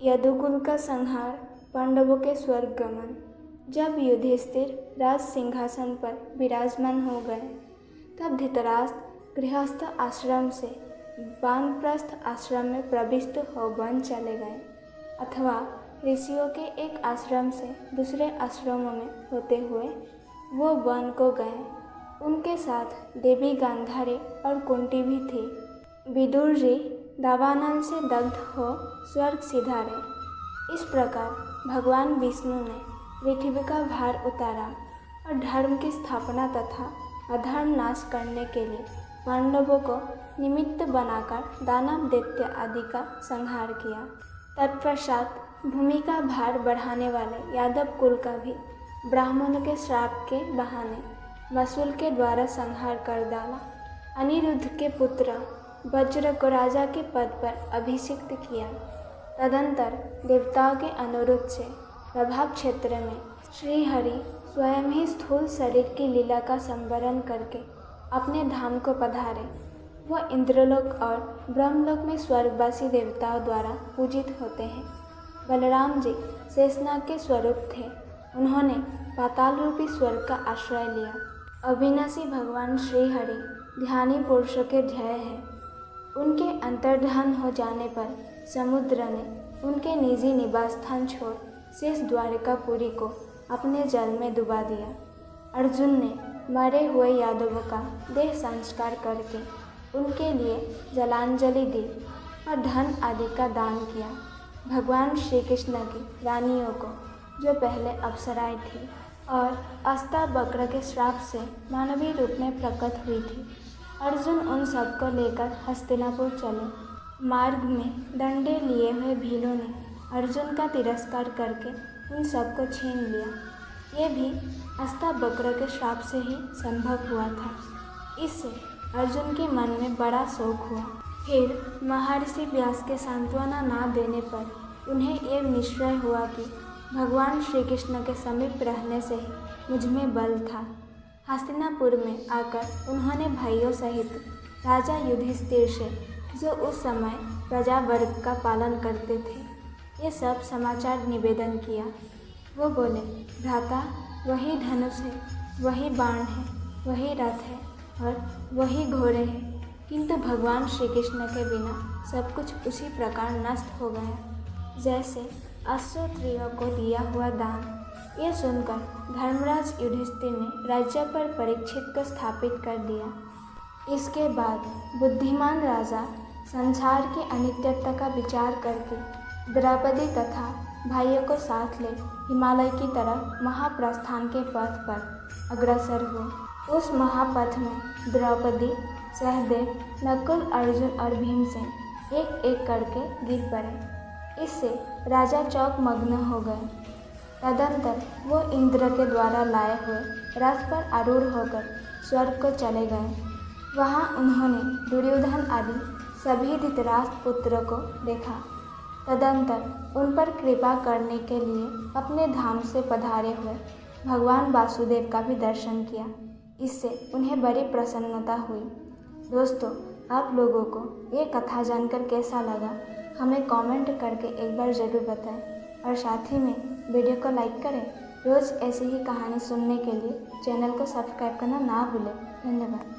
यदुकुल का संहार, पांडवों के स्वर्ग गमन। जब युधिष्ठिर राज सिंहासन पर विराजमान हो गए, तब धृतराष्ट्र गृहस्थ आश्रम से वानप्रस्थ आश्रम में प्रविष्ट हो वन चले गए, अथवा ऋषियों के एक आश्रम से दूसरे आश्रमों में होते हुए वो वन को गए। उनके साथ देवी गांधारी और कुंती भी थी। विदुर जी दावानल से दग्ध हो स्वर्ग सिधारे। इस प्रकार भगवान विष्णु ने पृथ्वी का भार उतारा और धर्म की स्थापना तथा अधर्म नाश करने के लिए पांडवों को निमित्त बनाकर दानव दैत्य आदि का संहार किया। तत्पश्चात भूमि का भार बढ़ाने वाले यादव कुल का भी ब्राह्मणों के श्राप के बहाने मसूल के द्वारा संहार कर डाला। अनिरुद्ध के पुत्र वज्र को राजा के पद पर अभिषिक्त किया। तदंतर देवताओं के अनुरोध से प्रभाव क्षेत्र में श्रीहरि स्वयं ही स्थूल शरीर की लीला का संवरण करके अपने धाम को पधारे। वह इंद्रलोक और ब्रह्मलोक में स्वर्गवासी देवताओं द्वारा पूजित होते हैं। बलराम जी शेषनाग के स्वरूप थे। उन्होंने पाताल रूपी स्वर्ग का आश्रय लिया। अविनाशी भगवान श्रीहरि ध्यानी पुरुषों के ध्येय है। उनके अंतर्धान हो जाने पर समुद्र ने उनके निजी निवास स्थान छोड़ शेष द्वारिकापुरी को अपने जल में डुबा दिया। अर्जुन ने मरे हुए यादवों का देह संस्कार करके उनके लिए जलांजलि दी और धन आदि का दान किया। भगवान श्री कृष्ण की रानियों को, जो पहले अप्सराएं थी और अस्तावक्र के श्राप से मानवीय रूप में प्रकट हुई थी, अर्जुन उन सबको लेकर हस्तिनापुर चले। मार्ग में डंडे लिए हुए भीलों ने अर्जुन का तिरस्कार करके उन सबको छीन लिया। ये भी अस्तावक्र के श्राप से ही संभव हुआ था। इससे अर्जुन के मन में बड़ा शोक हुआ। फिर महर्षि व्यास के सांत्वना ना देने पर उन्हें ये निश्चय हुआ कि भगवान श्री कृष्ण के समीप रहने से ही मुझ में बल था। हस्तिनापुर में आकर उन्होंने भाइयों सहित राजा युधिष्ठिर से, जो उस समय प्रजा वर्ग का पालन करते थे, ये सब समाचार निवेदन किया। वो बोले, भ्राता, वही धनुष है, वही बाण है, वही रथ है और वही घोड़े हैं, किंतु भगवान श्री कृष्ण के बिना सब कुछ उसी प्रकार नष्ट हो गया जैसे अश्वत्रियों को दिया हुआ दान। ये सुनकर धर्मराज युधिष्ठिर ने राज्य पर परीक्षित को स्थापित कर दिया। इसके बाद बुद्धिमान राजा संसार की अनित्यता का विचार करके द्रौपदी तथा भाइयों को साथ ले हिमालय की तरफ महाप्रस्थान के पथ पर अग्रसर हुए। उस महापथ में द्रौपदी, सहदेव, नकुल, अर्जुन और भीमसेन एक एक करके गिर पड़े। इससे राजा चौक मग्न हो गए। तदंतर वो इंद्र के द्वारा लाए हुए रथ पर आरूढ़ होकर स्वर्ग को चले गए। वहाँ उन्होंने दुर्योधन आदि सभी धृतराष्ट्र पुत्रों को देखा। तदंतर उन पर कृपा करने के लिए अपने धाम से पधारे हुए भगवान वासुदेव का भी दर्शन किया। इससे उन्हें बड़ी प्रसन्नता हुई। दोस्तों, आप लोगों को ये कथा जानकर कैसा लगा, हमें कमेंट करके एक बार ज़रूर बताएं और साथ ही में वीडियो को लाइक करें। रोज़ ऐसी ही कहानी सुनने के लिए चैनल को सब्सक्राइब करना ना भूलें। धन्यवाद।